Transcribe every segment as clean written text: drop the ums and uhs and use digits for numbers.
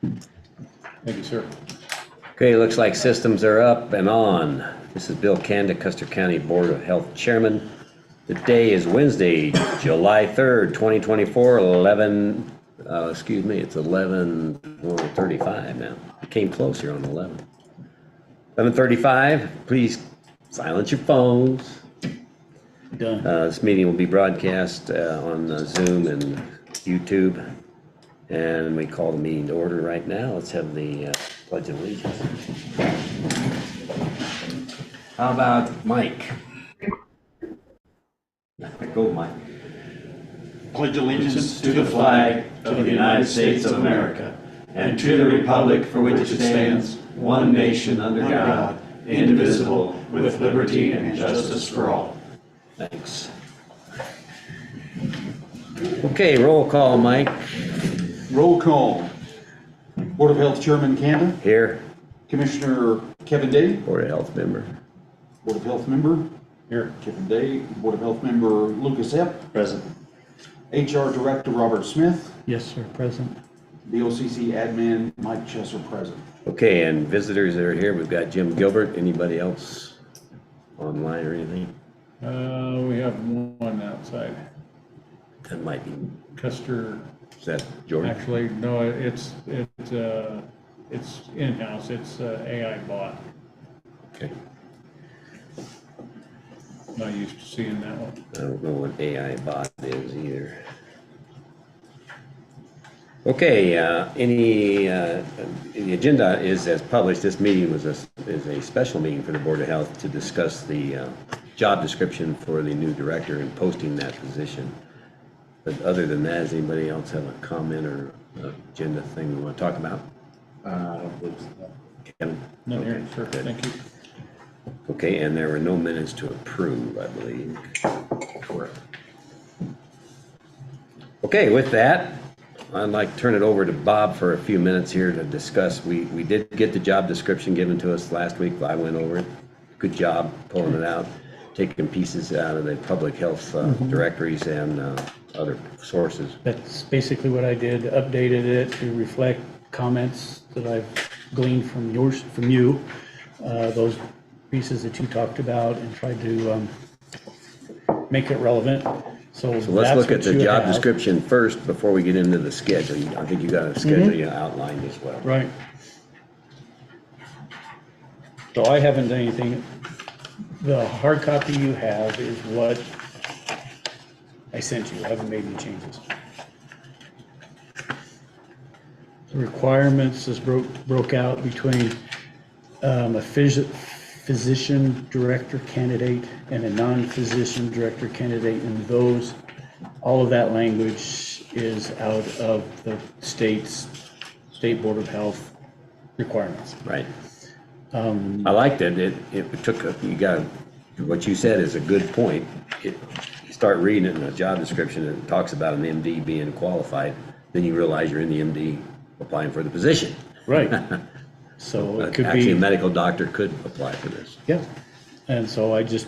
Thank you, sir. Okay, looks like systems are up and on. This is Bill Kanda, Custer County Board of Health Chairman. The day is Wednesday, July 3rd, 2024, it's 11:35 now. It came close here on 11. 11:35, please silence your phones. Done. This meeting will be broadcast on Zoom and YouTube. And we call the meeting to order right now. Let's have the Pledge of Allegiance. How about Mike? Go, Mike. Pledge allegiance to the flag of the United States of America and to the republic for which it stands, one nation under God, indivisible, with liberty and justice for all. Thanks. Okay, roll call, Mike. Roll call. Board of Health Chairman Kanda, Here. Commissioner Kevin Day, Board of Health member. Board of Health member Here. Kevin Day, Board of Health member Lucas Epp, Present. HR Director Robert Smith, Yes, sir, present. BOCC Admin Mike Chesser present. Okay, and visitors that are here, we've got Jim Gilbert. Anybody else online or anything? We have one outside. That might be, Custer, is that George? actually, no, it's in-house. It's AI bot. Okay. Not used to seeing that one. I don't know what AI bot is either. Okay, the agenda is as published. This meeting is a special meeting for the Board of Health to discuss the job description for the new director and posting that position. But other than that, does anybody else have a comment or agenda thing we want to talk about? I don't believe so. Kevin? No, here, Okay, sure, good. thank you. Okay, and there were no minutes to approve, I believe. Correct. Okay, with that, I'd like to turn it over to Bob for a few minutes here to discuss. We did get the job description given to us last week. I went over it. Good job pulling it out, taking pieces out of the public health directories and other sources. That's basically what I did, updated it to reflect comments that I've gleaned from you, those pieces that you talked about, and tried to make it relevant. So let's that's look at what the you job have. description first before we get into the schedule. I think you got a schedule you outlined as well. Right. So I haven't done anything. The hard copy you have is what I sent you. I haven't made any changes. The requirements is broke out between a physician director candidate and a non-physician director candidate, and those, all of that language is out of the State Board of Health requirements. Right. I liked it. It took, what you said is a good point. You start reading it in a job description, and it talks about an MD being qualified, then you realize you're in the MD applying for the position. Right. So it could Actually, a be, medical doctor could apply for this. yeah. And so I just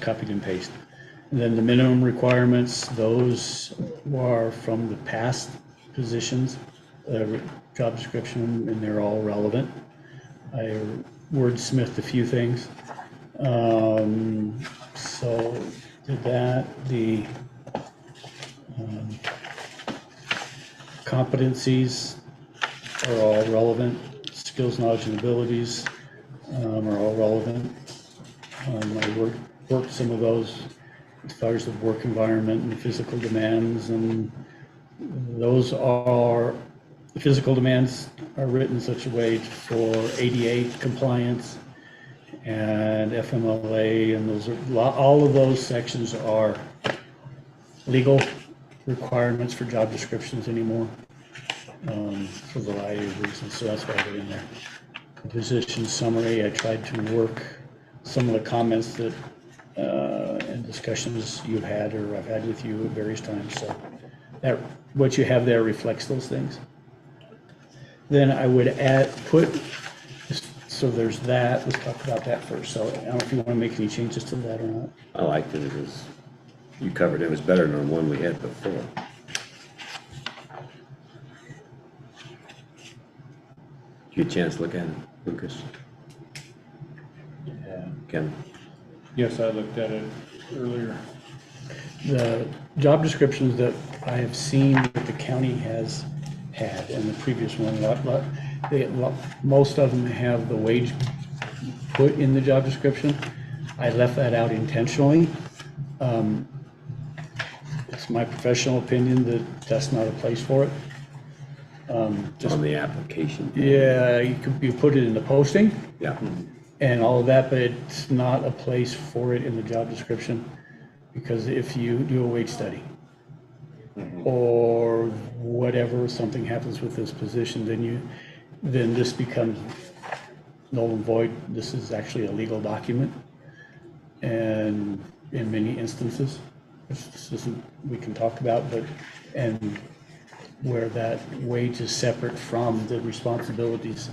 copied and pasted. And then the minimum requirements, those are from the past positions, job description, and they're all relevant. I wordsmithed a few things. So did that. The competencies are all relevant. Skills, knowledge, and abilities are all relevant. I worked some of those as far as the work environment and physical demands, and those are, the physical demands are written in such a way for ADA compliance and FMLA, and those are, all of those sections are legal requirements for job descriptions anymore, for a variety of reasons, so that's why they're in there. The position summary, I tried to work some of the comments that, and discussions you've had or I've had with you at various times, so that, what you have there reflects those things. Then I would so there's that, let's talk about that first. So I don't know if you want to make any changes to that or not. I liked it. It was, you covered it. It was better than the one we had before. you get a chance to look at it, Lucas? Yeah. Kevin? Yes, I looked at it earlier. The job descriptions that I have seen that the county has had, and the previous one, most of them have the wage put in the job description. I left that out intentionally. It's my professional opinion that that's not a place for it. Just, On the application? yeah, you put it in the posting Yeah. and all of that, but it's not a place for it in the job description. Because if you do a wage study or whatever, something happens with this position, then this becomes null and void. This is actually a legal document. And in many instances, this isn't, we can talk about, but, and where that wage is separate from the responsibilities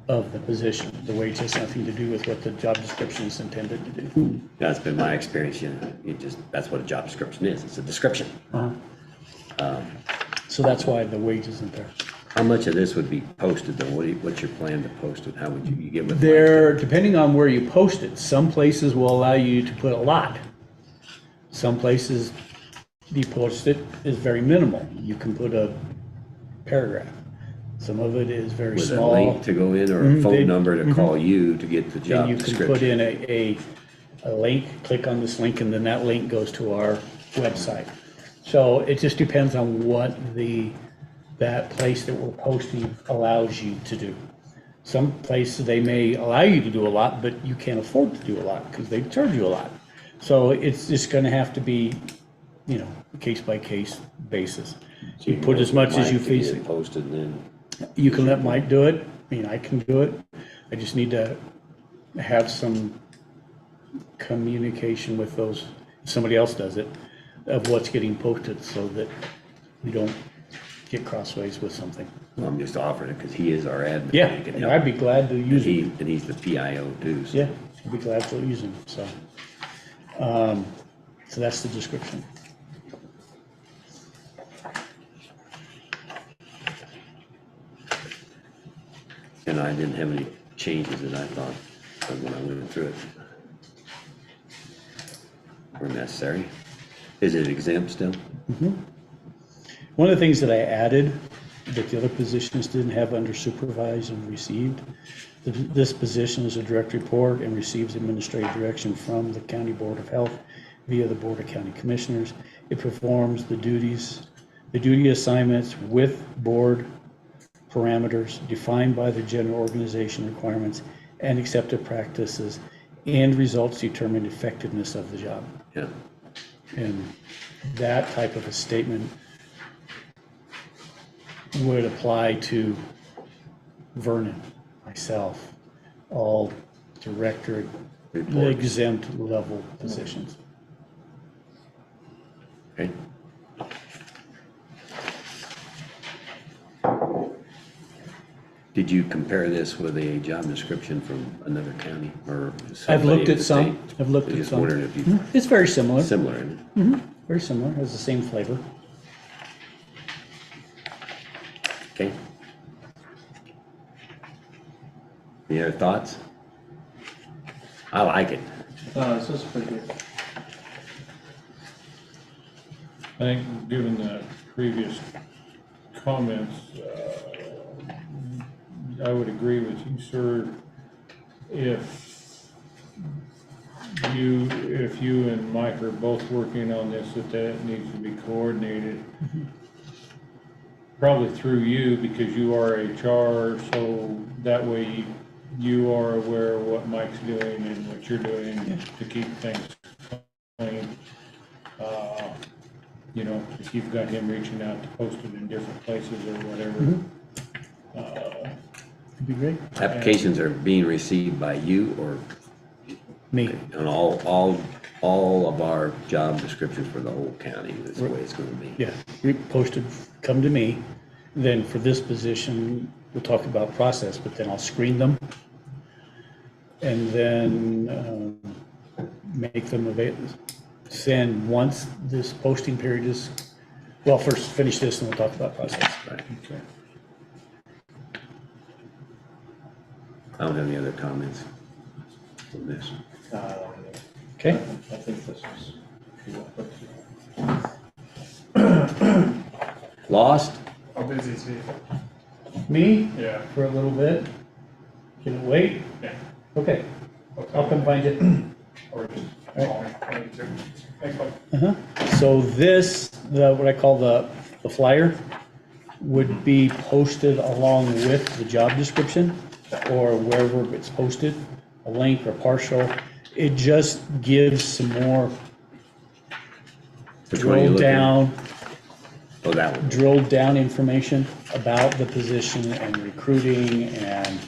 of the position. The wage has nothing to do with what the job description is intended to do. That's been my experience, that's what a job description is, it's a description. So that's why the wage isn't there. How much of this would be posted though? What's your plan to post it? How would you get with? There, depending on where you post it, some places will allow you to put a lot. Some places, you post it is very minimal. You can put a paragraph. Some of it is very With a small. link to go in or a phone number to call you to get the job And you can put description? in a link, click on this link, and then that link goes to our website. So it just depends on what that place that we're posting allows you to do. Some places, they may allow you to do a lot, but you can't afford to do a lot because they charge you a lot. So it's just gonna have to be, case by case basis. So You put as much as you Mike can get face. it posted and then, You can let Mike do it, I can do it. I just need to have some communication with those, if somebody else does it, of what's getting posted so that we don't get crossways with something. I'm just offering it because he is our admin. Yeah, He can and help. I'd be glad to use him. And he's the PIO too. So. Yeah, I'd be glad to use him, so. So that's the description. And I didn't have any changes that I thought when I went through it were necessary. Is it exempt still? One of the things that I added that the other positions didn't have under supervised and received, this position is a direct report and receives administrative direction from the County Board of Health via the Board of County Commissioners. It performs the duty assignments with board parameters defined by the general organization requirements and accepted practices and results determine effectiveness of the job. Yeah. And that type of a statement would apply to Vernon, myself, all director Report. exempt level positions. Okay. Did you compare this with a job description from another county or? I've looked somebody in at the some, state? I've looked I at just some. wondering if you, It's very similar, similar, isn't it? very similar, has the same flavor. Okay. Any other thoughts? I like it. This is pretty good. I think, given the previous comments, I would agree with you, sir. If you and Mike are both working on this, that needs to be coordinated. Probably through you, because you are HR, so that way you are aware of what Mike's doing and what you're doing to keep things clean. If you've got him reaching out to post it in different places or whatever. It'd be great. Applications are being received by you or Me, on all of our job descriptions for the whole county, that's the way it's gonna be. yeah, we posted, come to me, then for this position, we'll talk about process, but then I'll screen them. And then make them available, send once this posting period is, well, first finish this and we'll talk about process. Right. Okay. I don't have any other comments on this. Okay, I think this is. Lost? How busy is he? me, Yeah. for a little bit. Can it wait? Yeah. Okay, I'll come find you. Or just call me. I need to. Thanks, bud. So this, what I call the flyer, would be posted along with the job description or wherever it's posted, a link or partial. It just gives some more Which one are you drilled looking at? down, Oh, that one. drilled down information about the position and recruiting and,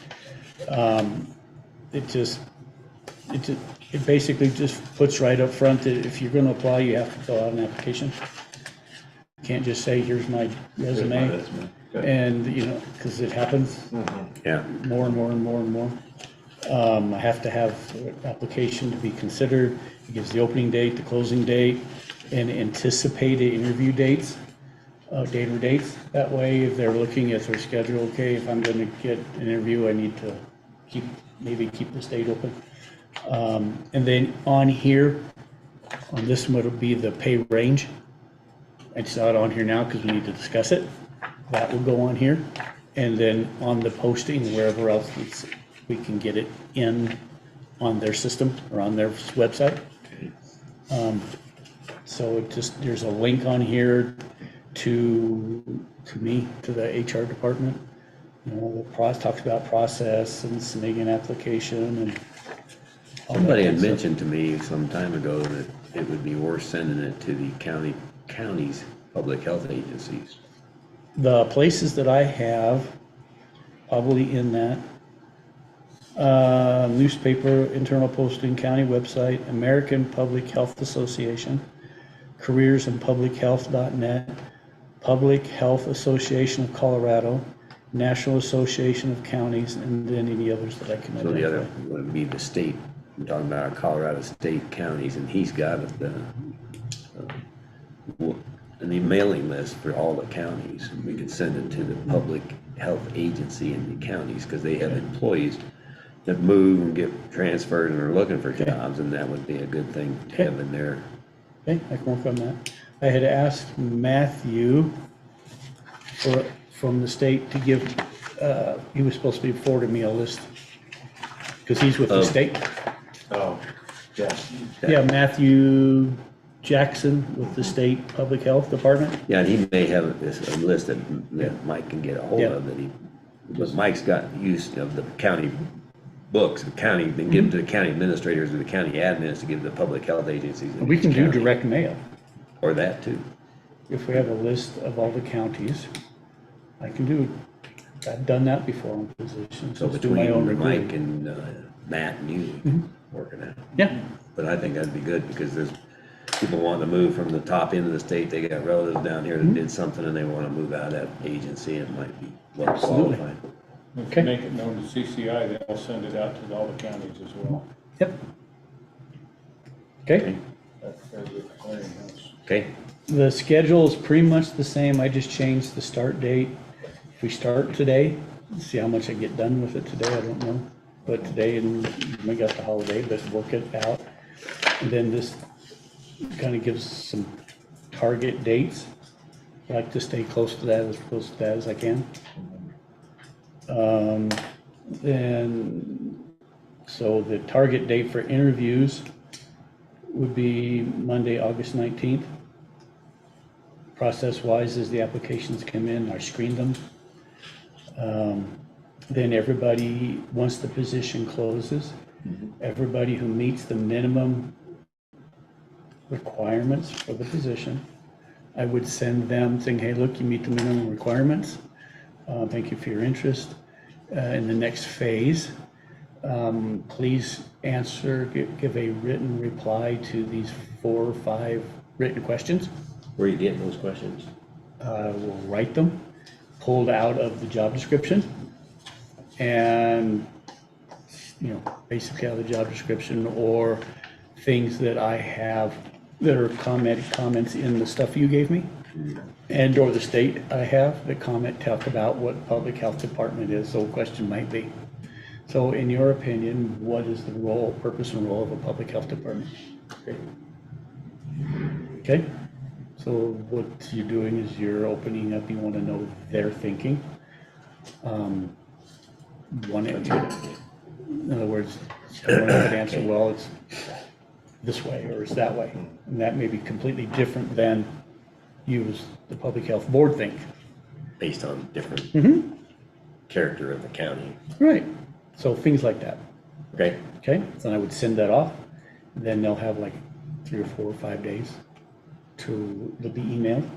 it basically just puts right up front that if you're gonna apply, you have to fill out an application. You can't just say, here's my resume, and, you know, because it happens Yeah. more and more and more and more. I have to have an application to be considered. It gives the opening date, the closing date, and anticipated interview dates, date or dates. That way, if they're looking at their schedule, okay, if I'm gonna get an interview, I need to maybe keep this date open. And then on here, on this one, it'll be the pay range. It's not on here now because we need to discuss it. That will go on here. And then on the posting, wherever else we can get it in on their system or on their website. So it just, there's a link on here to me, to the HR department. You know, the talks about process and submitting an application and all that Somebody kind had of stuff. mentioned to me some time ago that it would be worth sending it to the county's public health agencies. The places that I have, probably in that, newspaper, internal posting, county website, American Public Health Association, careersandpublichealth.net, Public Health Association of Colorado, National Association of Counties, and then any others that I can So the other identify. would be the state, we're talking about our Colorado state counties, and he's got the mailing list for all the counties. We could send it to the public health agency in the counties, because they have employees that move and get transferred and are looking for jobs, and that would be a good thing to have in there. Okay, I can work on that. I had asked Matthew from the state to give, he was supposed to be forwarding me a list, because he's with the Oh. state. Oh, yeah. Yeah, Matthew Jackson with the state public health department. Yeah, and he may have a list that Mike can get a hold Yeah. of, but Mike's got use of the county books, the county, then give them to the county administrators or the county admins to give to the public health agencies. in We each can do county. direct mail. Or that too. If we have a list of all the counties, I can do, I've done that before on positions. So Just do my own between Mike recruiting. and Matt and you, working out. Yeah, But I think that'd be good, because there's people wanting to move from the top end of the state, they got relatives down here that did something and they want to move out of that agency, and it might be well Absolutely. qualified. If Okay. you make it known to CCI, they'll send it out to all the counties as well. yep. Okay, That's a clearinghouse. Okay, the schedule is pretty much the same. I just changed the start date. If we start today, see how much I get done with it today, I don't know. But today, and we got the holiday, but work it out. And then this kind of gives some target dates. I like to stay close to that as I can. Then, so the target date for interviews would be Monday, August 19th. Process-wise, as the applications come in, I screen them. Then everybody, once the position closes, everybody who meets the minimum requirements for the position, I would send them saying, hey, look, you meet the minimum requirements. Thank you for your interest. In the next phase, please answer, give a written reply to these 4 or 5 written questions. where are you getting those questions? We'll write them, pulled out of the job description, and, you know, basically out of the job description, or things that I have that are comments in the stuff you gave me, and or the state I have that talk about what public health department is, so a question might be. So in your opinion, what is the role, purpose and role of a public health department? Okay, so what you're doing is you're opening up, you want to know their thinking. One, in other words, someone could answer, well, it's this way or it's that way. And that may be completely different than you as the public health board think. Based on different character of the county. Right, so things like that. Okay, Okay, so I would send that off, then they'll have like 3 or 4 or 5 days they'll be emailed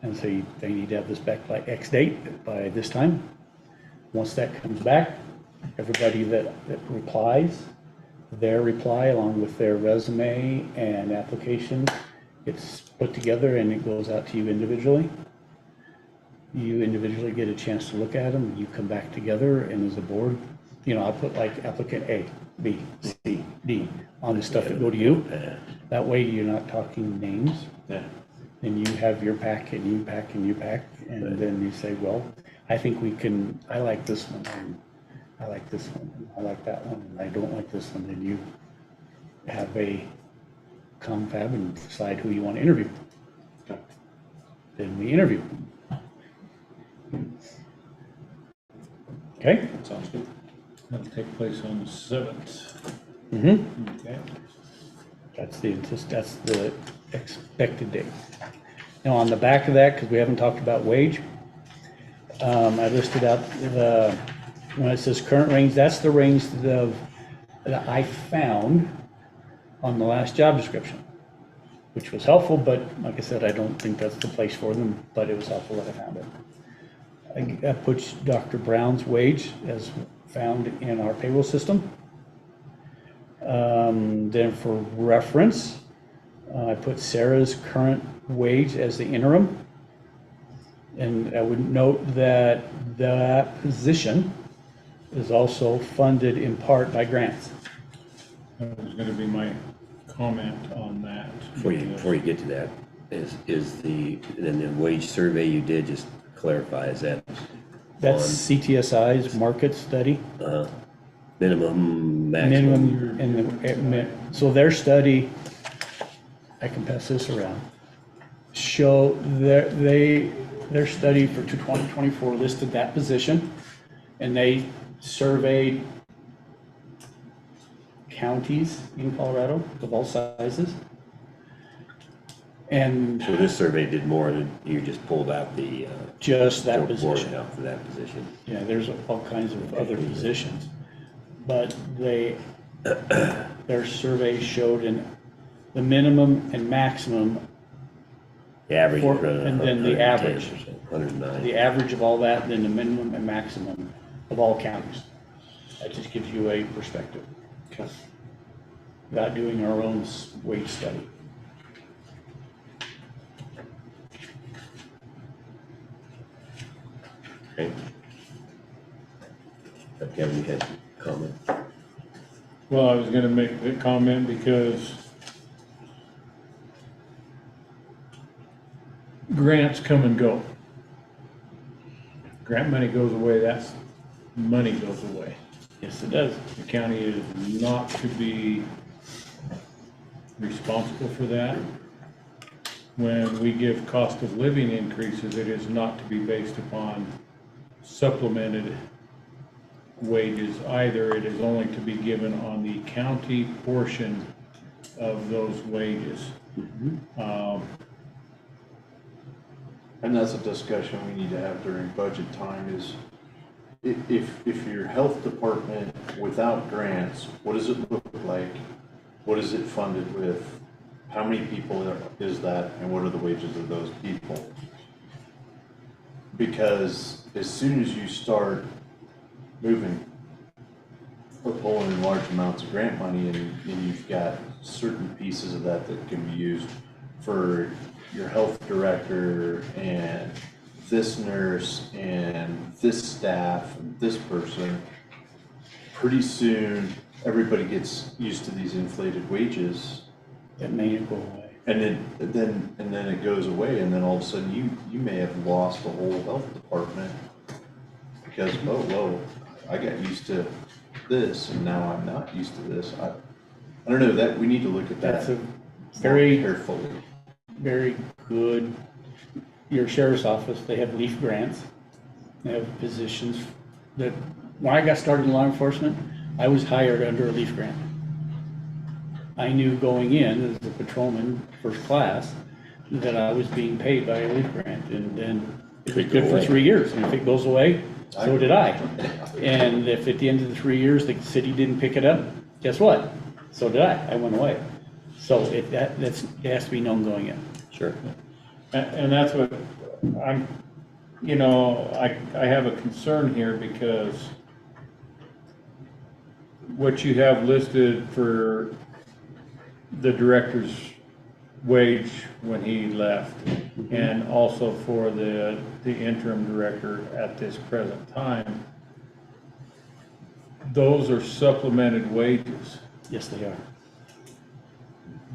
and say they need to have this back by X date, by this time. Once that comes back, everybody that replies, their reply along with their resume and application, it's put together and it goes out to you individually. You individually get a chance to look at them, you come back together, and as a board, I put like applicant A, B, C, D on the stuff that go to you. That way you're not talking names. Yeah. And you have your pack and you pack and you pack, and then you say, well, I think I like this one, and I like this one, and I like that one, and I don't like this one, and you have a confab and decide who you want to interview. Then we interview. Okay? Sounds good. That'll take place on the 7th. Okay. That's the expected date. Now, on the back of that, because we haven't talked about wage, I listed out when it says current range, that's the range that I found on the last job description, which was helpful, but like I said, I don't think that's the place for them, but it was helpful that I found it. I put Dr. Brown's wage as found in our payroll system. Then for reference, I put Sarah's current wage as the interim. And I would note that that position is also funded in part by grants. That was gonna be my comment on that. before you get to that, then the wage survey you did, just clarify, is that That's CTSI's market study. minimum, maximum? Minimum, so their study, I can pass this around, show their study for 2024 listed that position, and they surveyed counties in Colorado of all sizes. And So this survey did more than, you just pulled out the just that board position. out for that position. Yeah, there's all kinds of other positions, but their survey showed the minimum and maximum, The average is and then the average. 109. the average of all that, then the minimum and maximum of all counties. That just gives you a perspective. Okay. Without doing our own wage study. Okay. Kevin, you had a comment? Well, I was gonna make the comment because grants come and go. Grant money goes away, that's, money goes away. Yes, it does. The county is not to be responsible for that. When we give cost of living increases, it is not to be based upon supplemented wages either. It is only to be given on the county portion of those wages. And that's a discussion we need to have during budget time is if your health department without grants, what does it look like? What is it funded with? How many people is that and what are the wages of those people? Because as soon as you start moving or pulling in large amounts of grant money and you've got certain pieces of that can be used for your health director and this nurse and this staff and this person, pretty soon everybody gets used to these inflated wages. That may go away. And then it goes away, and then all of a sudden you may have lost a whole health department because, oh, whoa, I got used to this and now I'm not used to this. I don't know, that, we need to look at that That's a very, carefully. very good, your sheriff's office, they have leaf grants. They have positions that, when I got started in law enforcement, I was hired under a leaf grant. I knew going in as a patrolman, first class, that I was being paid by a leaf grant, and then it was Could good go for away. 3 years, and if it goes away, so did I. And if at the end of the 3 years, the city didn't pick it up, guess what? So did I went away. So it has to be known going in. Sure. And that's what I'm, you know, I have a concern here because what you have listed for the director's wage when he left, and also for the interim director at this present time, those are supplemented wages. Yes, they are.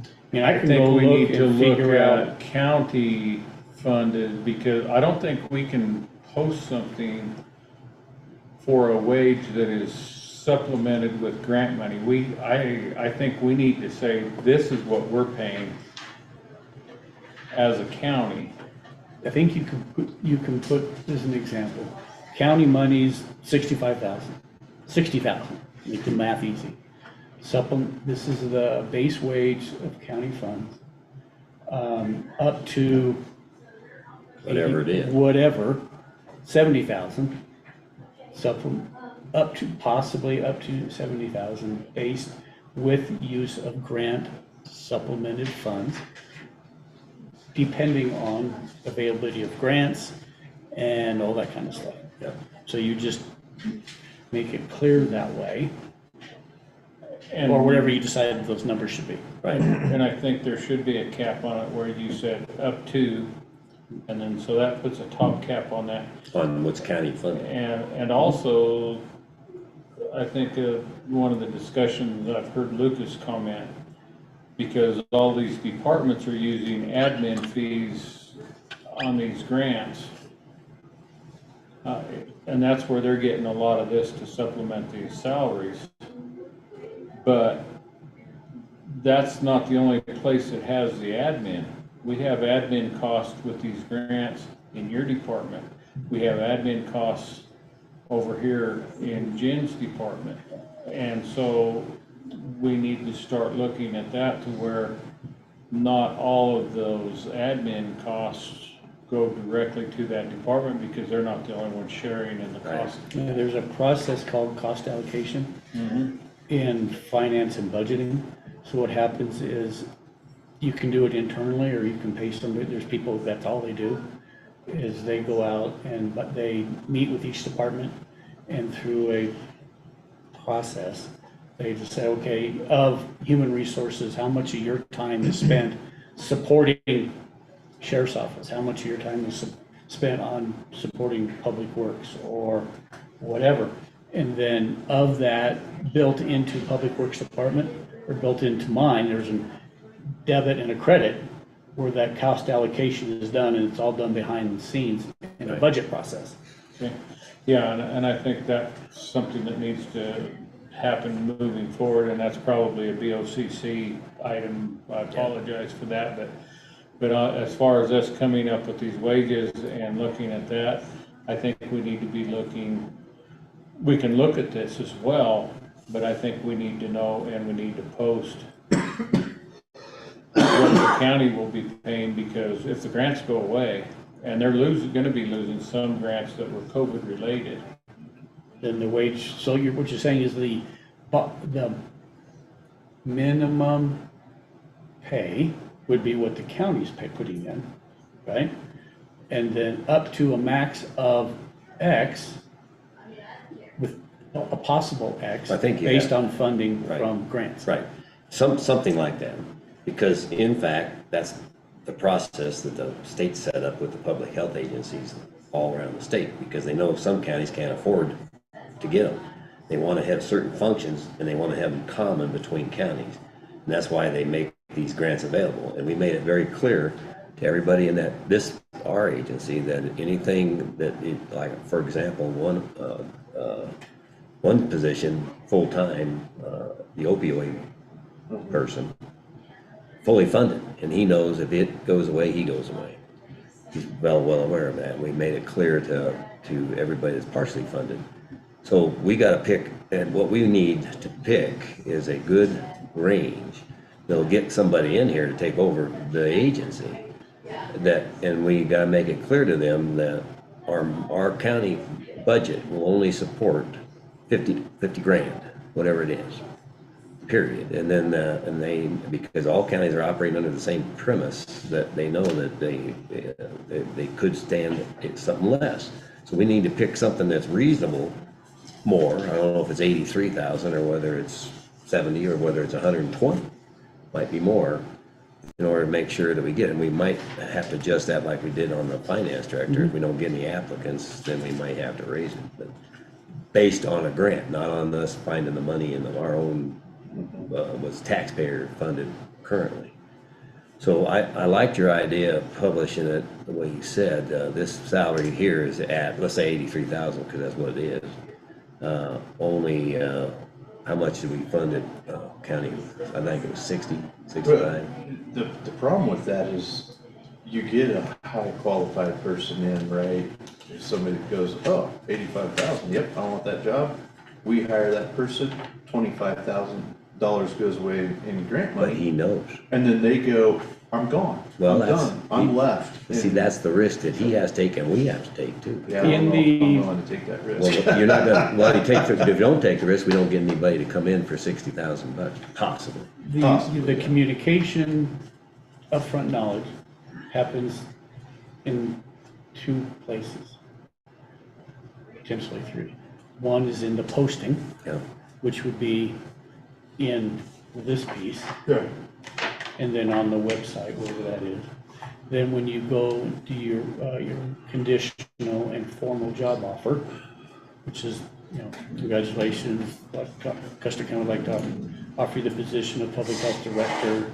I mean, I I can think go we look need to and look figure out. at county funded, because I don't think we can post something for a wage that is supplemented with grant money. I think we need to say, this is what we're paying as a county. I think you can put as an example, county money's 65,000, 60,000, make the math easy. This is the base wage of county funds, up to. Whatever it is. Whatever, 70,000, possibly up to 70,000, based with use of grant supplemented funds, depending on availability of grants and all that kind of stuff. Yeah. So you just make it clear that way, And or whatever you decide those numbers should be. Right. And I think there should be a cap on it where you said up to, and then, so that puts a top cap on that. On what's county funded. And also, I think one of the discussions I've heard Lucas comment, because all these departments are using admin fees on these grants. And that's where they're getting a lot of this to supplement these salaries. But that's not the only place that has the admin. We have admin costs with these grants in your department. We have admin costs over here in Jen's department. And so we need to start looking at that to where not all of those admin costs go directly to that department, because they're not the only ones sharing in the cost. There's a process called cost allocation in finance and budgeting. So what happens is you can do it internally, or you can pay somebody. There's people, that's all they do, is they go out but they meet with each department, and through a process, they just say, okay, of human resources, how much of your time is spent supporting sheriff's office? How much of your time is spent on supporting public works or whatever? And then of that, built into public works department or built into mine, there's a debit and a credit where that cost allocation is done, and it's all done behind the scenes in a budget process. Okay. Yeah, and I think that's something that needs to happen moving forward, and that's probably a BOCC item. I apologize for that, but as far as us coming up with these wages and looking at that, I think we need to be looking, we can look at this as well, but I think we need to know, and we need to post what the county will be paying, because if the grants go away, and they're gonna be losing some grants that were COVID related. Then the wage, so what you're saying is the minimum pay would be what the county's putting in, right? And then up to a max of X with a possible X I think, yeah. based on funding Right. from grants. Right. Something like that. Because in fact, that's the process that the state set up with the public health agencies all around the state, because they know some counties can't afford to get them. They want to have certain functions, and they want to have them common between counties. And that's why they make these grants available. And we made it very clear to everybody in our agency, that anything that, like, for example, one position, full-time, the opioid person, fully funded, and he knows if it goes away, he goes away. He's well aware of that. We made it clear to everybody that's partially funded. So we gotta pick, and what we need to pick is a good range that'll get somebody in here to take over the agency. And we gotta make it clear to them that our county budget will only support 50 grand, whatever it is, period. And then, because all counties are operating under the same premise, that they know that they could stand something less. So we need to pick something that's reasonable more. I don't know if it's 83,000 or whether it's 70 or whether it's 120, might be more, in order to make sure that we get it. And we might have to adjust that like we did on the finance director. If we don't get any applicants, then we might have to raise it. But based on a grant, not on us finding the money in our own, was taxpayer funded currently. So I liked your idea of publishing it the way you said. This salary here is at, let's say 83,000, because that's what it is. Only, how much did we fund it, county? I think it was 60, 65. The problem with that is you get a high qualified person in, right? If somebody goes, oh, 85,000, yep, I want that job. We hire that person, $25,000 goes away in grant But money. he knows. And then they go, I'm gone. Well, I'm that's- done. I'm left. See, that's the risk that he has taken, we have to take too. Yeah, I don't know if I'm willing to take that risk. Well, you're not gonna, well, if you don't take the risk, we don't get anybody to come in for 60,000 bucks, possibly. The communication, upfront knowledge happens in two places, potentially three. One is in the posting, Yeah. which would be in this piece, Yeah. and then on the website, wherever that is. Then when you go to your conditional and formal job offer, which is, congratulations, like Custer County would like to offer you the position of public health director.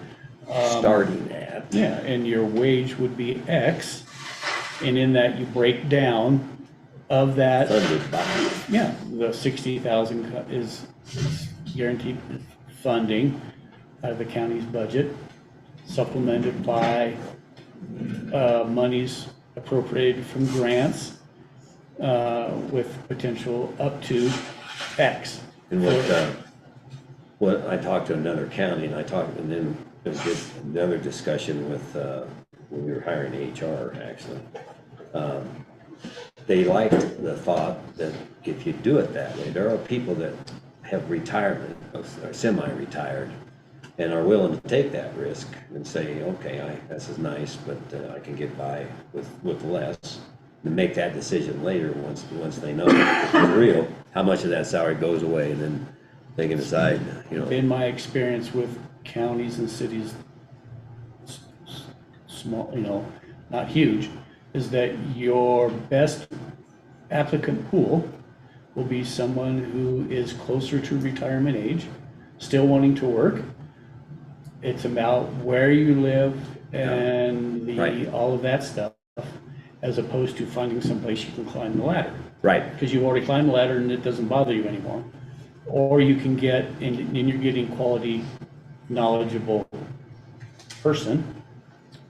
Starting at. Yeah, and your wage would be X, and in that you break down of that. Funded by. Yeah, the 60,000 is guaranteed funding out of the county's budget, supplemented by monies appropriated from grants with potential up to X. And what I talked to another county, and then there was another discussion with, when we were hiring HR, actually. They liked the thought that if you do it that way, there are people that have retirement, or semi-retired, and are willing to take that risk and say, okay, this is nice, but I can get by with less, and make that decision later once they know if it's real, how much of that salary goes away, and then they can decide, In my experience with counties and cities, small, not huge, is that your best applicant pool will be someone who is closer to retirement age, still wanting to work. It's about where you live and Right. all of that stuff, as opposed to finding someplace you can climb the ladder. right, Because you've already climbed the ladder and it doesn't bother you anymore. Or you can get, and you're getting quality, knowledgeable person.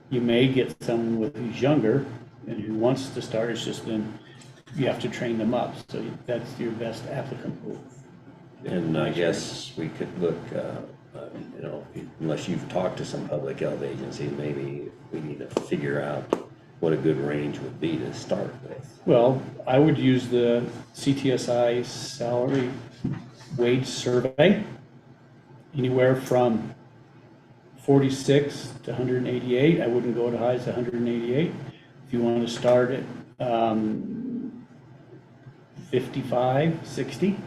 You may get someone who's younger and who wants to start, it's just then you have to train them up. So that's your best applicant pool. and I guess we could look, unless you've talked to some public health agency, maybe we need to figure out what a good range would be to start with. Well, I would use the CTSI salary wage survey, anywhere from 46 to 188. I wouldn't go as high as 188. If you want to start at 55, 60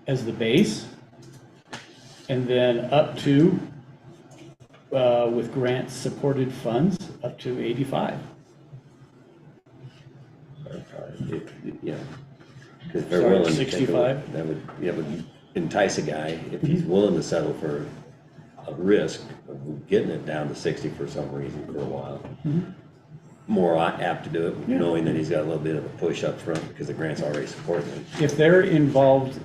as the base, and then up to, with grant supported funds, up to 85. Yeah. Because they're Start at willing to take 65? that would entice a guy, if he's willing to settle for a risk of getting it down to 60 for some reason for a while. more apt to do it, Yeah. knowing that he's got a little bit of a push up front because the grant's already supporting it. If they're involved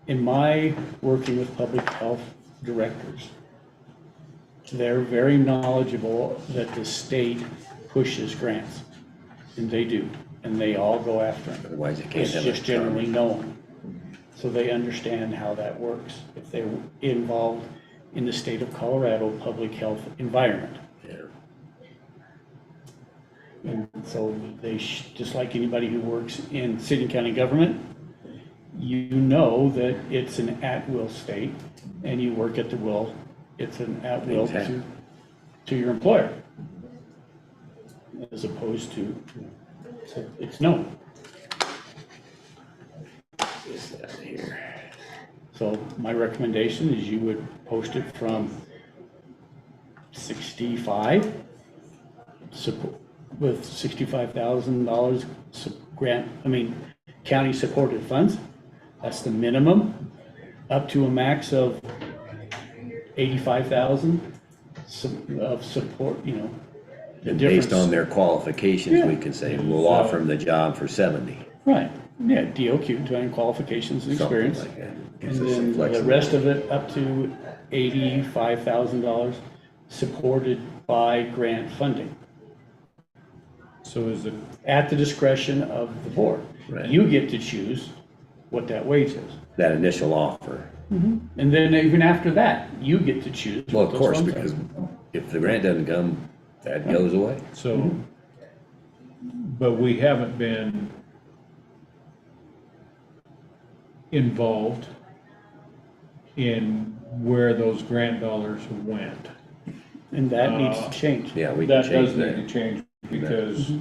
in my working with public health directors, they're very knowledgeable that the state pushes grants, and they do, and they all go after them. Otherwise, you can't It's have just a generally known. So they understand how that works, if they're involved in the state of Colorado public health environment. Yeah. And so they, just like anybody who works in city and county government, you know that it's an at-will state, and you work at the will, it's an at-will Exactly. to your employer. As opposed to, so it's known. Is that here? So my recommendation is you would post it from 65, with $65,000 county supported funds. That's the minimum, up to a max of 85,000 of support, the And based difference. on their qualifications, we Yeah. can say, we'll offer them the job for 70. Right, yeah, DOQ, doing qualifications and Something experience. like that. And Gives us some then the flexibility. rest of it up to $85,000 supported by grant funding So is it, at the discretion of the board. Right. You get to choose what that wage is. That initial offer. And then even after that, you get to choose. Well, what of those course, funds are. because if the grant doesn't come, that goes away. so, but we haven't been involved in where those grant dollars went. And that needs to change. Yeah, we can That change does need to that. change because,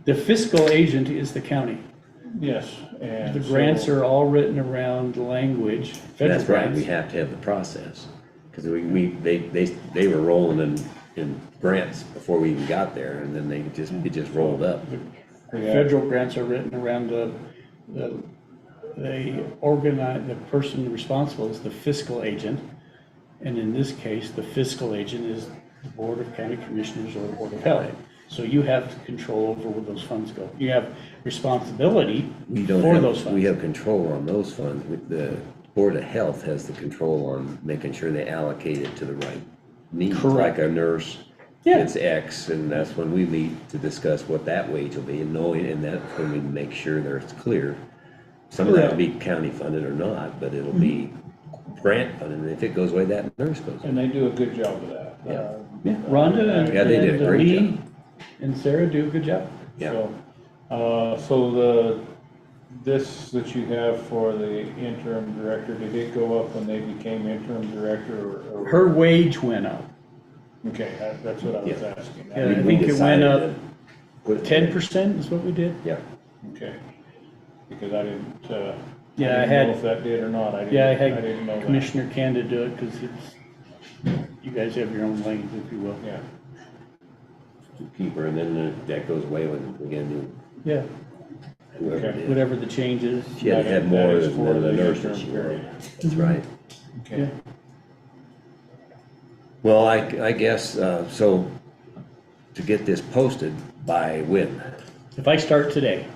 The fiscal agent is the county. yes, and. The grants so- are all written around language, federal That's right, we grants. have to have the process. Because they were rolling in grants before we even got there, and then it just rolled up. Yeah. Federal grants are written around the person responsible is the fiscal agent. And in this case, the fiscal agent is the Board of County Commissioners or the Board of Health. So you have control over where those funds go. You have responsibility We don't for have, those funds. we have control on those funds. The Board of Health has the control on making sure they allocate it to the right needs. Correct. Like a nurse Yeah. gets X, and that's when we meet to discuss what that wage will be, and knowing, and that's when we make sure that it's clear. Some of that will be county funded or not, but it'll be grant funded, and if it goes away, that nurse goes away. And they do a good job of that. Yeah. Yeah, Rhonda and Yeah, they did a great Lee job. and Sarah do a good job. Yeah. So this that you have for the interim director, did it go up when they became interim director or? Her wage went up. Okay, that's what I was Yeah. asking. Yeah, I We think it went decided up to put it- 10% is what we did. Yeah. Okay, because I didn't, Yeah, I didn't had- know if that did or not. I Yeah, I didn't know had that. Commissioner Kanda do it because you guys have your own lanes, if you will. Yeah, Keep her, and then that goes away when we get a new, Yeah, whoever Okay. it is. whatever the change is. She had to have That more is than for the the nurse interim that she period. wanted. That's right. okay. Yeah. Well, I guess, so to get this posted by when? If I start today,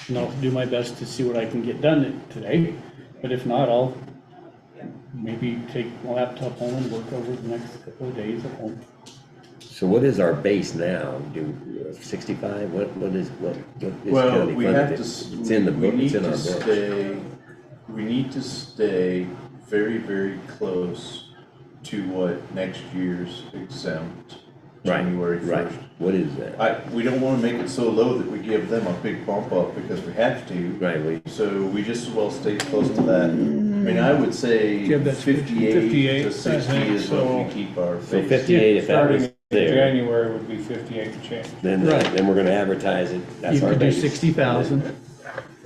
and I'll do my best to see what I can get done today, but if not, I'll maybe take my laptop home and work over the next couple of days at home. So what is our base now? 65? What is Well, county we funded? have to, It's in the we book, it's need in our to book. stay, we need to stay very, very close to what next year's exempt, January Right, first. what is that? We don't wanna make it so low that we give them a big bump up because we have to. Right, So we just as well stay close to that. I mean, I would say Yeah, that's 58 58, to I 60 think, is what so- we keep our so base. 58 if that Starting was in there, January would be 58 to change. then, Right. then we're gonna advertise it. That's You our could do base. 60,000.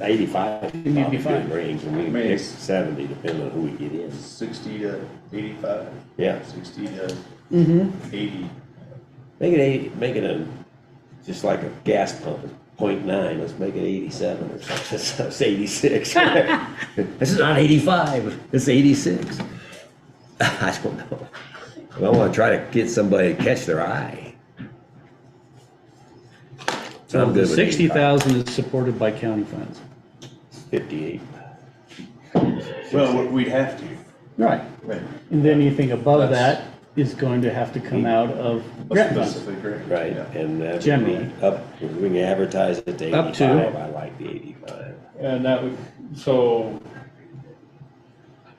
85, Maybe probably 85. good range, and we can Maybe. pick 70 depending on who we get in. 60 to 85, Yeah, 60 to Mm-hmm. 80. make it 80, make it just like a gas pump, 0.9, let's make it 87 or something, so it's 86. This is not 85, it's 86. I don't know. I wanna try to get somebody to catch their eye. So I'm the good with 60,000 is supported by county funds. 58. Well, we'd have to. Right. Right. And then anything above That's- that is going to have to come out of grant funds. Specific grant. Right, Yeah. and that would Generally. be up, we can advertise it to Up to. 85, I like the 85. And that would, so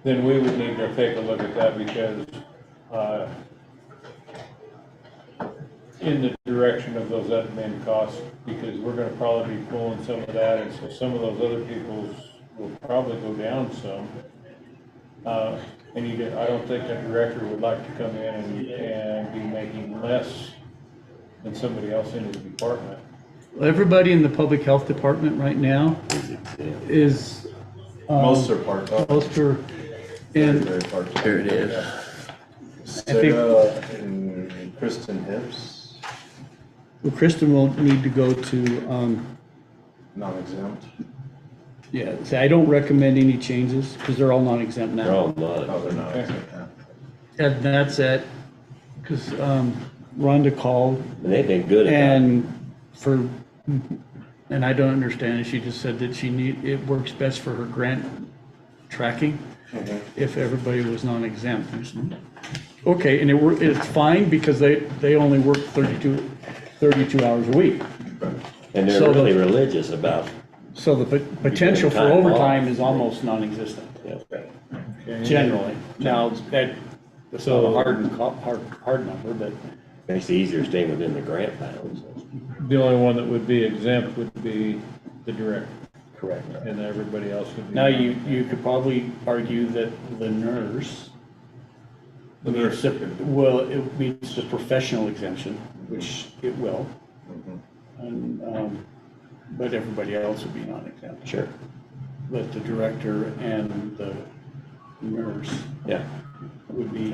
then we would need to take a look at that because, in the direction of those admin costs, because we're gonna probably be pulling some of that, and so some of those other people's will probably go down some. And I don't think that director would like to come in and be making less than somebody else in his department. Everybody in the public health department right now is. Most are part-time. Most are, and Very part-time. Here it is. think- Sarah and Kristen Hibbs, well, Kristen will need to go to, non-exempt. yeah, see, I don't recommend any changes because they're all non-exempt They're all now. not. Oh, they're not exempt, yeah. And that's it, because Rhonda called And they've been good at that. and I don't understand, she just said that it works best for her grant tracking if everybody was non-exempt. Okay, and it's fine because they only work 32 hours a week. And they're so the- really religious about, So the potential for Time off. overtime is almost non-existent, Okay? generally. Now, that's not a hard number, but makes it easier staying within the grant bounds. The only one that would be exempt would be the director, correct. and everybody else would be. Now, you could probably argue that the nurse, The nurse. well, it meets the professional exemption, which it will. And, but everybody else would be non-exempt. Sure. But the director and the nurse Yeah. would be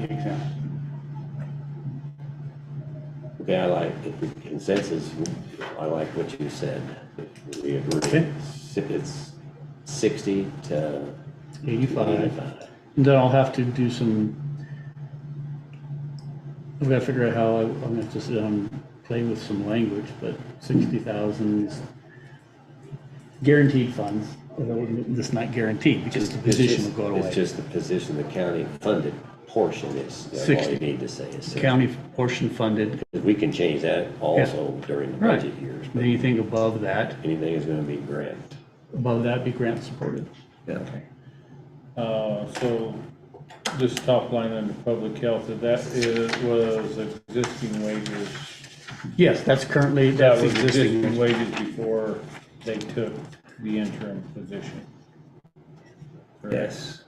exempt. Okay, I like, if the consensus, I like what you said. If we agree. Okay. It's 60 to 85. 85. And then I'll have to do I've got to figure out how I'm going to have to sit down and play with some language, but 60,000 is guaranteed funds. It's not guaranteed because the position will go away. It's just the position, the county funded portion is, that's all 60. you need to say is 60. County portion funded. We can change that also during the Right. budget years, but Anything above that anything is gonna be grant. be grant supported. Yeah. So this top line under public health, was existing wages. Yes, that's That was existing existing. wages before they took the interim position. Correct? Yes,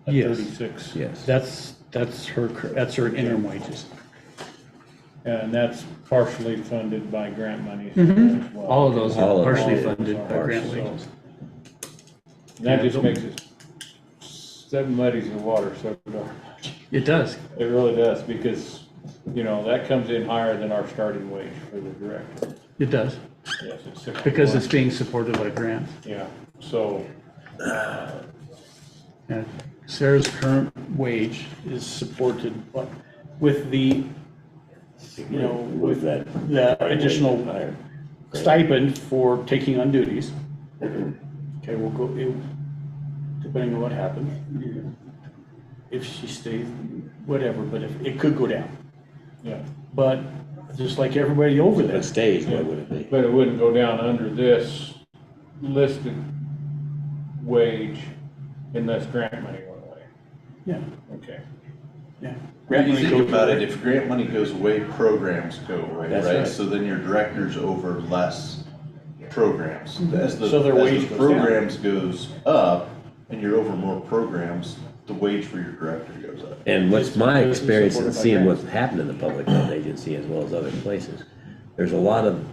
At Yes. 36. yes. That's her interim wages. And that's partially funded by grant money as well. All of those All are of partially it. funded by grant So- wages. That just makes it, that muddies the water so darn. It does. It really does, because, that comes in higher than our starting wage for the director. It does. Yes, it's 61. Because it's being supported by grants. Yeah, so, And Sarah's current wage is supported with the, With that. the additional higher. stipend for taking on duties. Okay, we'll go, depending on what happens. If she stays, whatever, but if, it could go down. yeah, But just like everybody over If there. it stays, what would it be? but it wouldn't go down under this listed wage unless grant money went away. Yeah, Okay. yeah. When you think about it, if grant money goes away, programs go away, That's right? right. So then your director's over less programs. As the, So their as wage the goes down. programs goes up and you're over more programs, the wage for your director goes up. And what's my It's experience in supported by seeing grants. what's happened in the public health agency as well as other places, there's a lot of,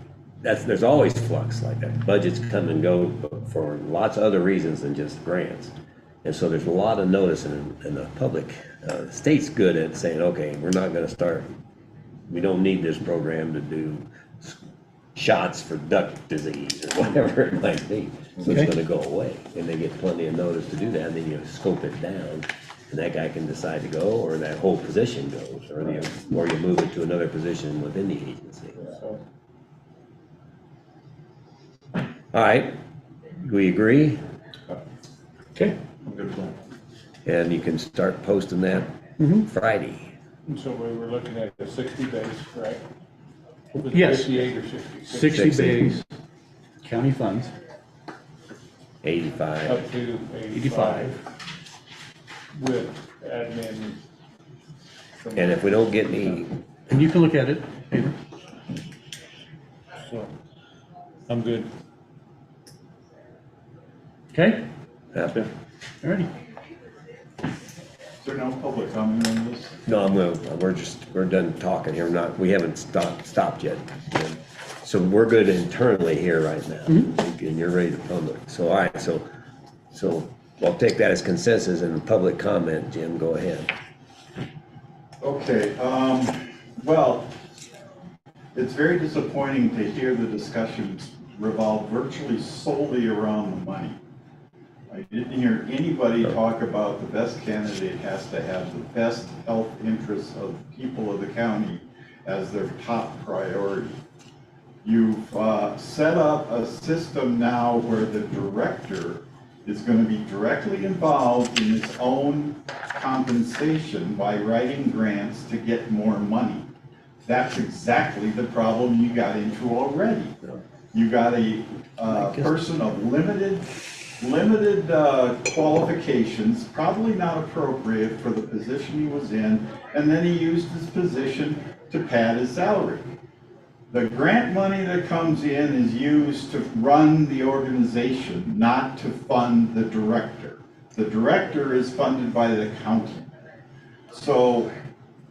there's always flux like that. Budgets come and go for lots of other reasons than just grants. And so there's a lot of notice in the public. The state's good at saying, okay, we're not gonna start, we don't need this program to do shots for duck disease or whatever it might be. So Okay. it's gonna go away, and they get plenty of notice to do that, and then you scope it down, and that guy can decide to go, or that whole position goes, or you move it to another position within the agency. So, All right, we agree, Okay. I'm good with that. and you can start posting that Friday. And so we were looking at a 60 base, right? Was it Yes. 58 or 60? 60 60. bays, county funds, 85. Up to 85 with admin. from- And if we don't get any, and you can look at it, Peter. So, I'm good. Okay, uh, alrighty. Is there no public comment on this? no, we're done talking here, we haven't stopped yet. So we're good internally here right now, and you're ready to public. So, all right, so I'll take that as consensus and public comment. Jim, go ahead. Okay, well, it's very disappointing to hear the discussions revolve virtually solely around the money. I didn't hear anybody talk about the best candidate has to have the best health interests of the people of the county as their top priority. You've set up a system now where the director is going to be directly involved in his own compensation by writing grants to get more money. That's exactly the problem you got into already. You got a person of limited qualifications, probably not appropriate for the position he was in, and then he used his position to pad his salary. The grant money that comes in is used to run the organization, not to fund the director. The director is funded by the county. So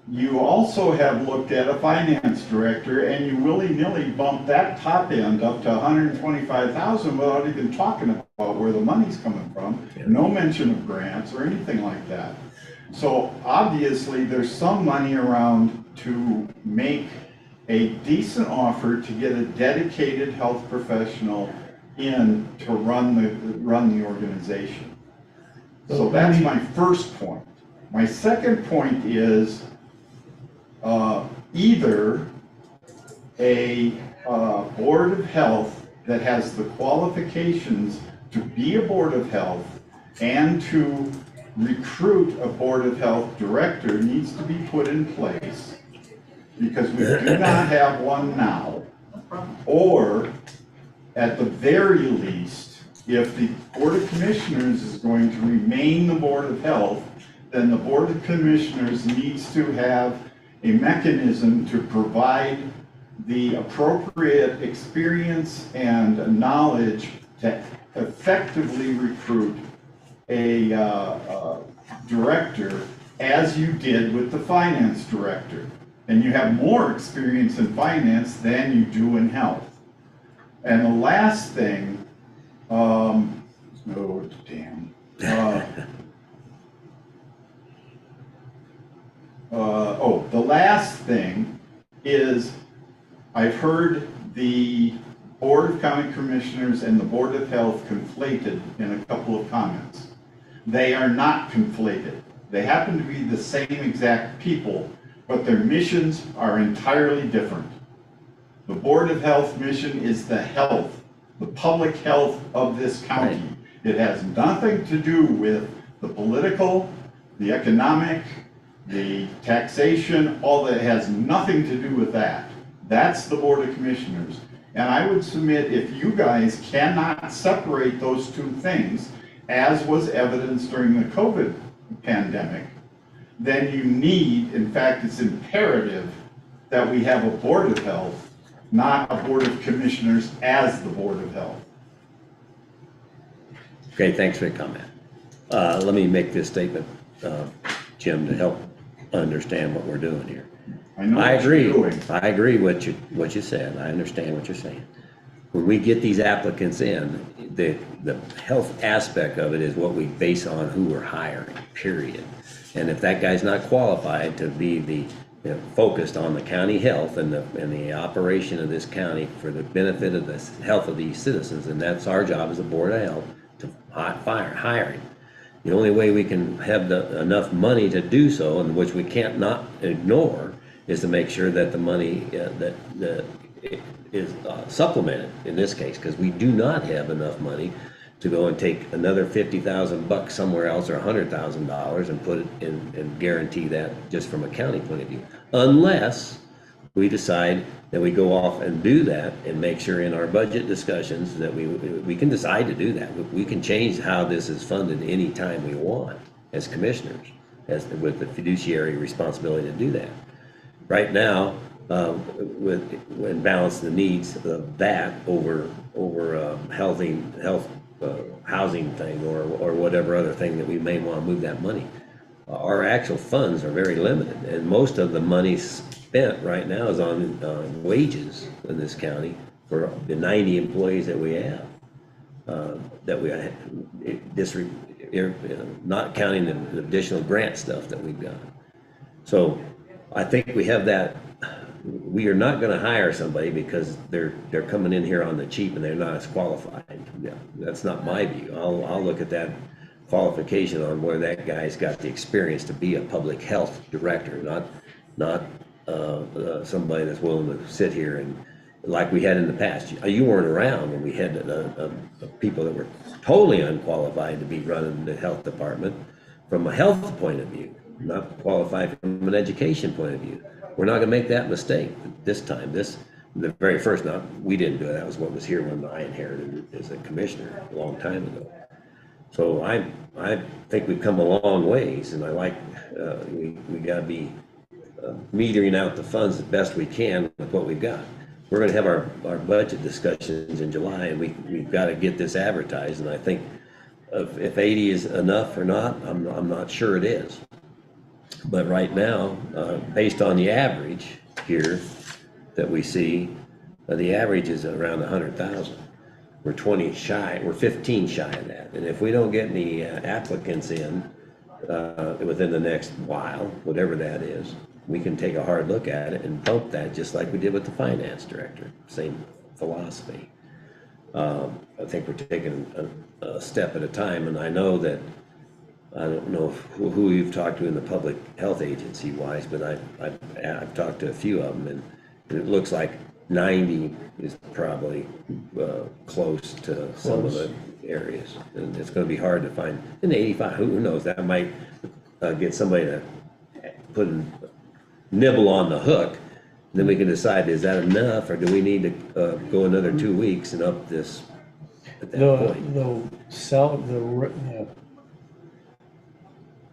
you also have looked at a finance director and you willy-nilly bump that top end up to 125,000 without even talking about where the money's coming from. No mention of grants or anything like that. So obviously there's some money around to make a decent offer to get a dedicated health professional in to run the organization. So that's my first point. My second point is either a board of health that has the qualifications to be a board of health and to recruit a board of health director needs to be put in place, because we do not have one now. Or, at the very least, if the Board of Commissioners is going to remain the Board of Health, then the Board of Commissioners needs to have a mechanism to provide the appropriate experience and knowledge to effectively recruit a director, as you did with the finance director. And you have more experience in finance than you do in health. And the last thing, the last thing is, I've heard the Board of County Commissioners and the Board of Health conflated in a couple of comments. They are not conflated. They happen to be the same exact people, but their missions are entirely different. The Board of Health mission is the health, the public health of this county. It has nothing to do with the political, the economic, the taxation, all that. Has nothing to do with that. That's the Board of Commissioners. And I would submit, if you guys cannot separate those two things, as was evidenced during the COVID pandemic, then you need, in fact, it's imperative that we have a Board of Health, not a Board of Commissioners as the Board of Health. Okay, thanks for the comment. Let me make this statement, Jim, to help understand what we're doing here. I know I what you're agree. doing. I agree what you said. I understand what you're saying. When we get these applicants in, the health aspect of it is what we base on who we're hiring, period. And if that guy's not qualified to be focused on the county health and the operation of this county for the benefit of the health of these citizens, and that's our job as a Board of Health to hire him. The only way we can have enough money to do so, and which we can't not ignore, is to make sure that the money, that is supplemented in this case, because we do not have enough money to go and take another $50,000 somewhere else or $100,000 and put it in and guarantee that just from a county point of view. Unless we decide that we go off and do that and make sure in our budget discussions that we can decide to do that. We can change how this is funded anytime we want as commissioners, with the fiduciary responsibility to do that. Right now, when balance the needs of that over housing thing or whatever other thing that we may want to move that money. Our actual funds are very limited, and most of the money spent right now is on wages in this county for the 90 employees that we have. Not counting the additional grant stuff that we've got. So I think we have that. We are not going to hire somebody because they're coming in here on the cheap and they're not as qualified. Yeah, that's not my view. I'll look at that qualification on where that guy's got the experience to be a public health director, not somebody that's willing to sit here and, like we had in the past. You weren't around when we had people that were totally unqualified to be running the health department from a health point of view, not qualified from an education point of view. We're not gonna make that mistake this time. The very first, we didn't do it. That was what was here when I inherited as a commissioner a long time ago. So I think we've come a long ways, and I like, we gotta be metering out the funds the best we can with what we've got. We're gonna have our budget discussions in July, and we've gotta get this advertised, and I think if 80 is enough or not, I'm not sure it is. But right now, based on the average here that we see, the average is around 100,000. We're 20 shy, we're 15 shy of that. And if we don't get any applicants in within the next while, whatever that is, we can take a hard look at it and bump that just like we did with the finance director. Same philosophy. I think we're taking a step at a time, and I know that I don't know who you've talked to in the public health agency wise, but I've talked to a few of them, and it looks like 90 is probably close to some of the areas, and it's going to be hard to find. And 85, who knows? That might get somebody to put a nibble on the hook. Then we can decide, is that enough, or do we need to go another 2 weeks and up this at that point? The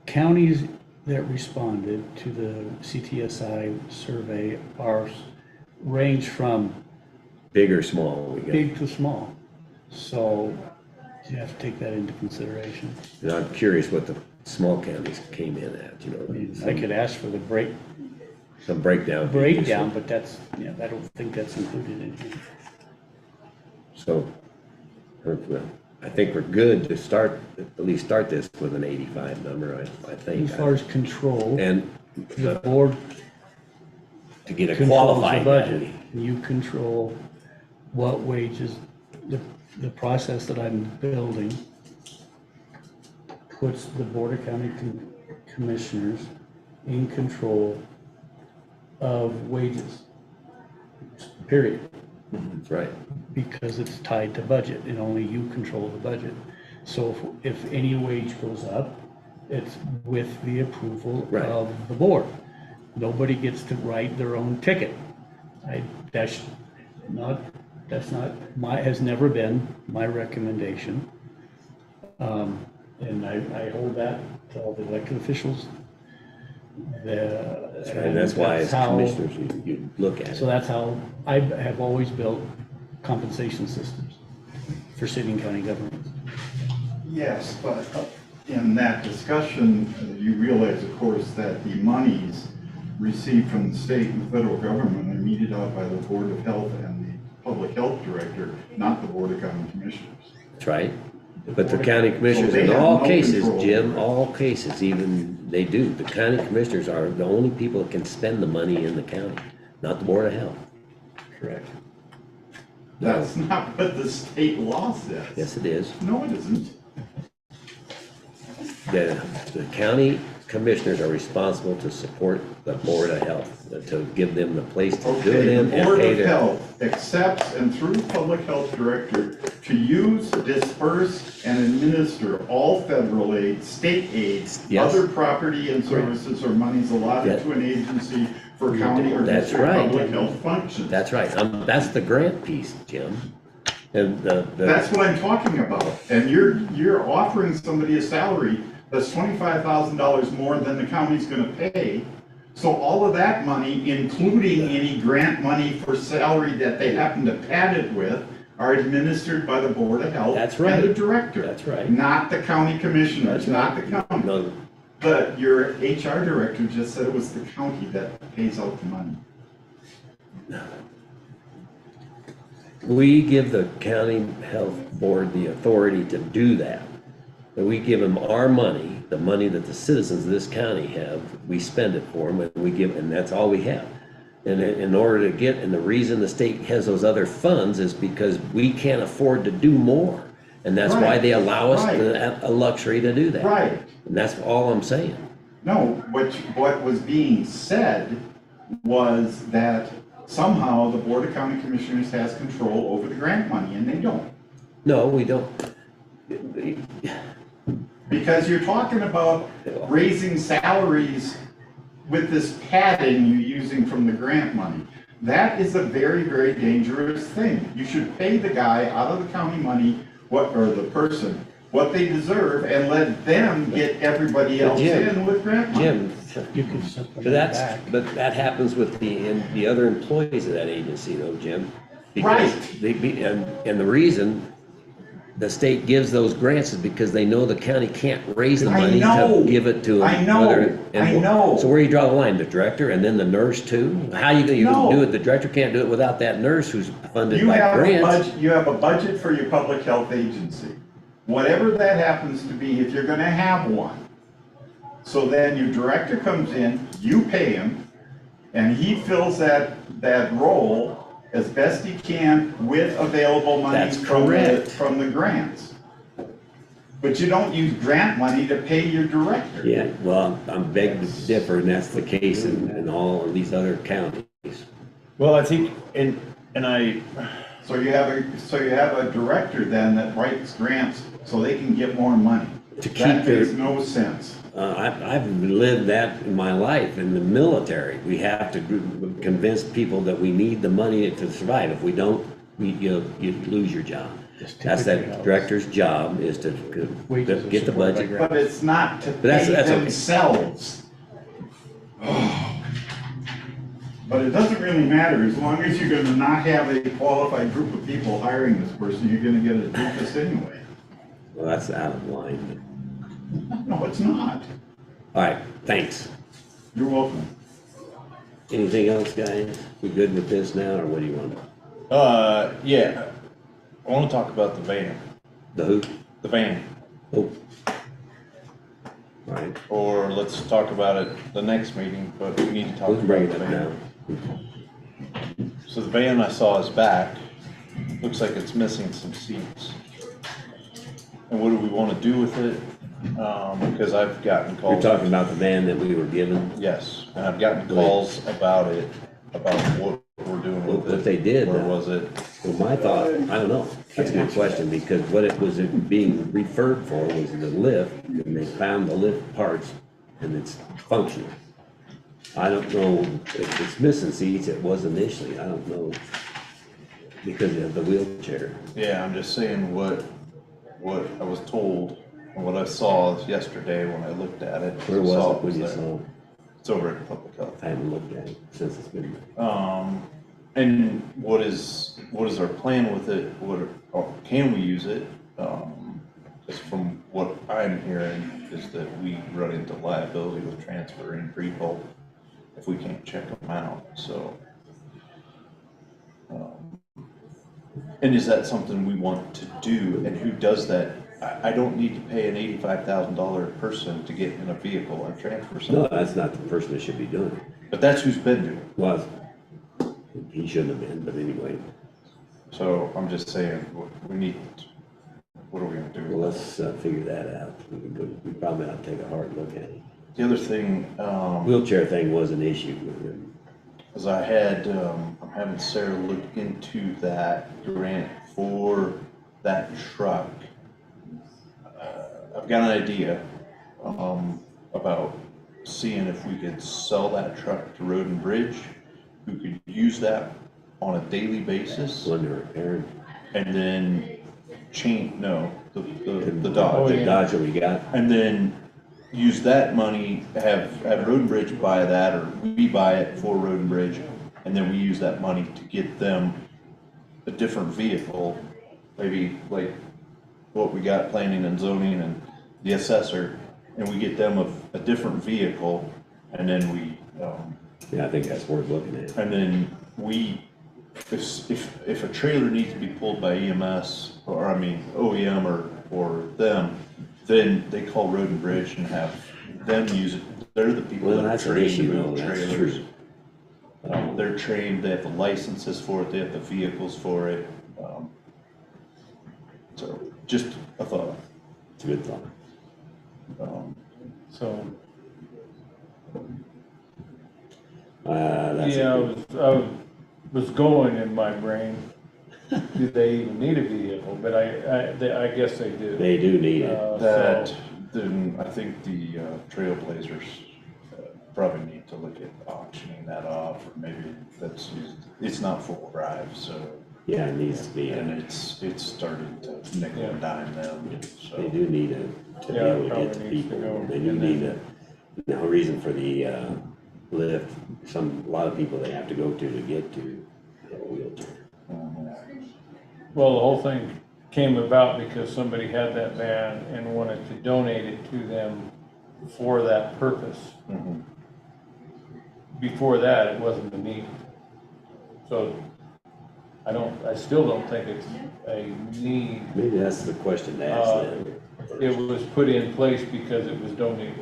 counties that responded to the CTSI survey range from Big or small? We got. big to small. So you have to take that into consideration. And I'm curious what the small counties came in at, I mean, I could ask for the some breakdown. but that's, I don't think that's included in here. So, I think we're good to at least start this with an 85 number, I think. As far as control, And the board to get a controls the qualified budget. guy. You control what wages, the process that I'm building puts the Board of County Commissioners in control of wages, period. That's right. Because it's tied to budget, and only you control the budget. So if any wage goes up, it's with the approval Right. of the board. Nobody gets to write their own ticket. That's has never been my recommendation. And I hold that to all the elected officials. That's right. And that's why as commissioners, you look at So it. that's how I have always built compensation systems for city and county governments. Yes, but in that discussion, you realize, of course, that the monies received from the state and federal government are meted out by the Board of Health and the Public Health Director, not the Board of County Commissioners. That's right. But the county commissioners, So they in have all no cases, control. Jim, all cases, even they do. The county commissioners are the only people that can spend the money in the county, not the Board of Health. Correct. That's not what the state law says. Yes, it is. No, it isn't. The county commissioners are responsible to support the Board of Health, to give them the place to do it Okay, in the and Board pay of their. Health accepts and through Public Health Director to use, disperse, and administer all federal aid, state aids, Yes. other property and services or monies allotted Yeah. to an agency for county or That's district right. public health functions. That's right, that's the grant piece, Jim. And That's what I'm talking about. And you're offering somebody a salary that's $25,000 more than the county's gonna pay. So all of that money, including any grant money for salary that they happen to pad it with, are administered by the Board of Health. That's right. And the director. That's right. Not the county commissioners, That's not right. the county. No, But your HR director just said it was the county that pays out the money. we give the county health board the authority to do that. And we give them our money, the money that the citizens of this county have, we spend it for them, and we give, and that's all we have. And in order to get, and the reason the state has those other funds is because we can't afford to do more. And that's why they allow us a luxury to do that. Right. And that's all I'm saying. No, what was being said was that somehow the Board of County Commissioners has control over the grant money, and they don't. No, we don't. Because you're talking about raising salaries with this padding you're using from the grant money. That is a very, very dangerous thing. You should pay the guy out of the county money, or the person, what they deserve, and let them get everybody else in with grant money. Jim, You can but supplement back. but that happens with the other employees of that agency though, Jim. Because Right. and the reason the state gives those grants is because they know the county can't raise the I money know. to give it to them. I know. I know. So where do you draw the line? The director and then the nurse too? How you gonna No. do it? The director can't do it without that nurse who's funded You by have a grants. budget, you have a budget for your public health agency. Whatever that happens to be, if you're gonna have one. So then your director comes in, you pay him, and he fills that role as best he can with available money That's from correct. from the grants. But you don't use grant money to pay your director. Yeah, well, I'm begging to differ, and that's the case in all of these other counties. Well, I think, and I, So you have a director then that writes grants so they can get more money. To keep That their- makes no sense. I've lived that in my life in the military. We have to convince people that we need the money to survive. If we don't, you lose your job. That's that director's job, is to Wages are get the supported by budget. grant. But it's not to that's- pay that's okay. themselves. But it doesn't really matter, as long as you're gonna not have a qualified group of people hiring this person, you're gonna get a doofus anyway. Well, that's out of line. No, it's not. All right, thanks. You're welcome. Anything else, guys? We good with this now, or what do you want? yeah, I wanna talk about the van, The who? the van. Oh. All right, Or let's talk about it the next meeting, but we need to talk we can about bring the it up van. now. So the van I saw is back, looks like it's missing some seats. And what do we wanna do with it? Because I've gotten You're calls. talking about the van that we were given, Yes, and I've gotten calls about it, about what we're doing with it. what they did. Where was it? Well, my thought, I don't know, that's a good question, because what it was being referred for was the lift, and they found the lift parts, and it's functional. I don't know, if it's missing seats, it was initially, I don't know, because of the wheelchair. Yeah, I'm just saying what I was told and what I saw yesterday when I looked at it. Where Saw was it when you there. saw? It's over at Public Health. I haven't looked at it since it's been. And what is our plan with it? Or can we use it? Just from what I'm hearing is that we run into liability with transferring people if we can't check them out, so. And is that something we want to do, and who does that? I don't need to pay an $85,000 person to get in a vehicle and transfer No, something, that's not the person that should be doing it. but that's who's been doing it. Well, he shouldn't have been, but anyway, So I'm just saying, we need, what are we gonna do? well, let's figure that out. We probably ought to take a hard look at it. The other thing, Wheelchair thing was an issue with him. is I had, I'm having Sarah look into that grant for that truck. I've got an idea, about seeing if we could sell that truck to Road and Bridge, who could use that on a daily basis, Under repaired. and then the The Dodge. Dodge that we got. And then use that money, have Road and Bridge buy that, or we buy it for Road and Bridge, and then we use that money to get them a different vehicle, maybe like what we got planning and zoning and the assessor, and we get them a different vehicle, and then we, Yeah, I think that's worth looking at. and then we, if a trailer needs to be pulled by EMS, or I mean OEM or them, then they call Road and Bridge and have them use it. They're the people Well, that are that's an trained to issue, move though, that's trailers. true. They're trained, they have the licenses for it, they have the vehicles for it. So just a thought. It's a good thought. So, That's yeah, a good- I was going in my brain, do they even need a vehicle? But I guess they do. They do need it. That, So, then I think the Trailblazers probably need to look at auctioning that off, or maybe that's, it's not full drive, so. Yeah, it needs to be. And it's starting to nickel and dime them, They so. do need to be Yeah, able to probably get to needs to people. go They do in need there. to, no reason for the lift. A lot of people they have to go to get to have a wheelchair. well, the whole thing came about because somebody had that van and wanted to donate it to them for that purpose. Mhm. Before that, it wasn't a need. So I still don't think it's a need. Maybe that's the question to ask them. It was put in place because it was donated.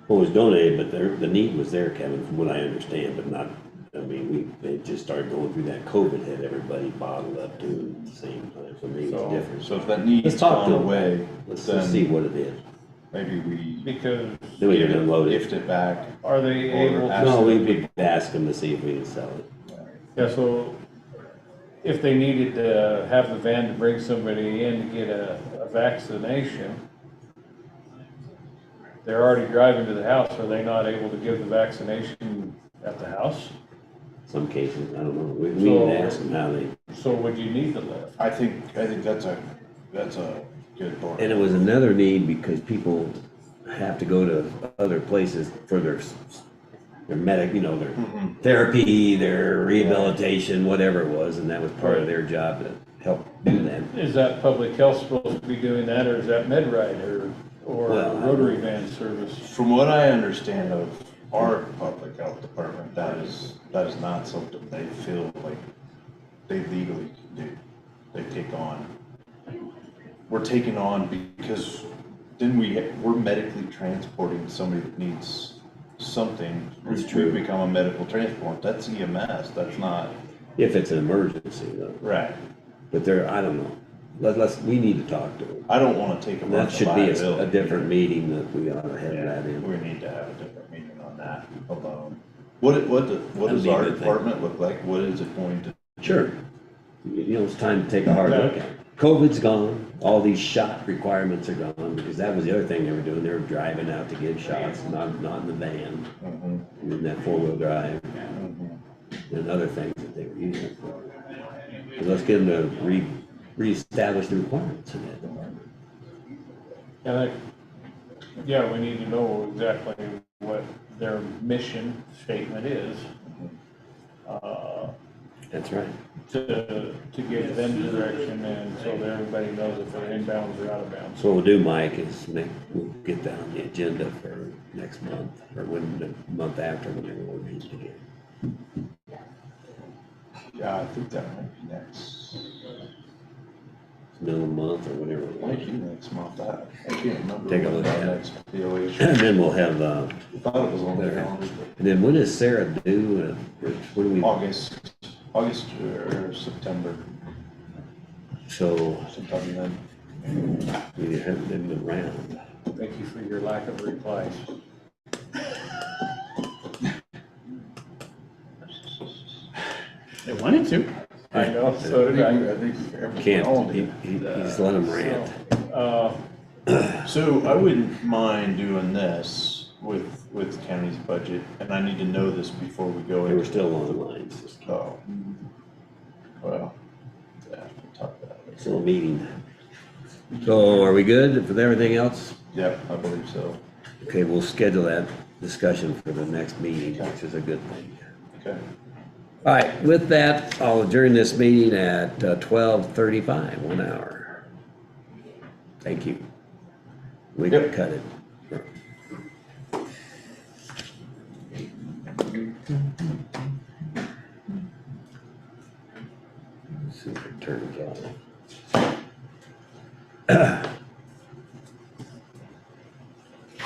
Well, it was donated, but the need was there, Kevin, from what I understand, but not, I mean, they just started going through that COVID, had everybody bottled up too at the same time, so maybe it's So- different. So if that need's Let's talk to gone them. away, Let's see then what it is. maybe we Because Then we give can it, unload it. gift it back. are they Or able ask to? No, we could ask them to see if we can sell it. Yeah, so if they needed to have the van to bring somebody in to get a vaccination, they're already driving to the house, are they not able to give the vaccination at the house? Some cases, I don't know. We need to ask them how they, So would you need the lift? I think that's a good point. and it was another need because people have to go to other places for their medic, their therapy, their rehabilitation, whatever it was, and that was part of their job to help do that. Is that public health supposed to be doing that, or is that MedRide or Well, I Rotary van service? From what I understand of our public health department, that is not something they feel like they legally can do. They take on. We're taking on because then we're medically transporting somebody that needs something. That's We true. become a medical transport. That's EMS. That's not. If it's an emergency though, Right. but I don't know. We need to talk to them. I don't want to take a And that bunch of should be a liability. different meeting that we ought to have Yeah, that in. we need to have a different meeting on that alone. What That'd does be a our good thing. department look like? What is it going to? Sure. It's time to take a hard look at it. COVID's gone, all these shot requirements are gone, because that was the other thing they were doing, they were driving out to get shots, not in the van, Mhm, in that four-wheel drive, mhm. and other things that they were using it for. So let's get them to reestablish the requirements in that department. And yeah, we need to know exactly what their mission statement is, That's right. to give them direction, and so that everybody knows if they're inbounds or out of bounds. So what we'll do, Mike, is we'll get that on the agenda for next month, or the month after, whenever we'll meet again. Yeah, I think that might be next. Middle of the month, or whatever. it Might was. be next month. I can't remember. Take a when look our at it. next BOH. And then we'll have, I thought it was on the calendar, and then when does Sarah do, what do we, but August or September, so sometime then. we haven't been around. Thank you for your lack of replies. They wanted to. I know, so did I. Can't, he's letting him rant. So I wouldn't mind doing this with the county's budget, and I need to know this before we go They were in. still on the lines. Oh. Well, yeah, we'll talk about it. Still a meeting. So are we good with everything else? Yep, I believe so. Okay, we'll schedule that discussion for the next meeting, which is a good thing. Okay. All right, with that, I'll adjourn this meeting at 12:35, 1 hour. Thank you. We can cut it. See if it turns off.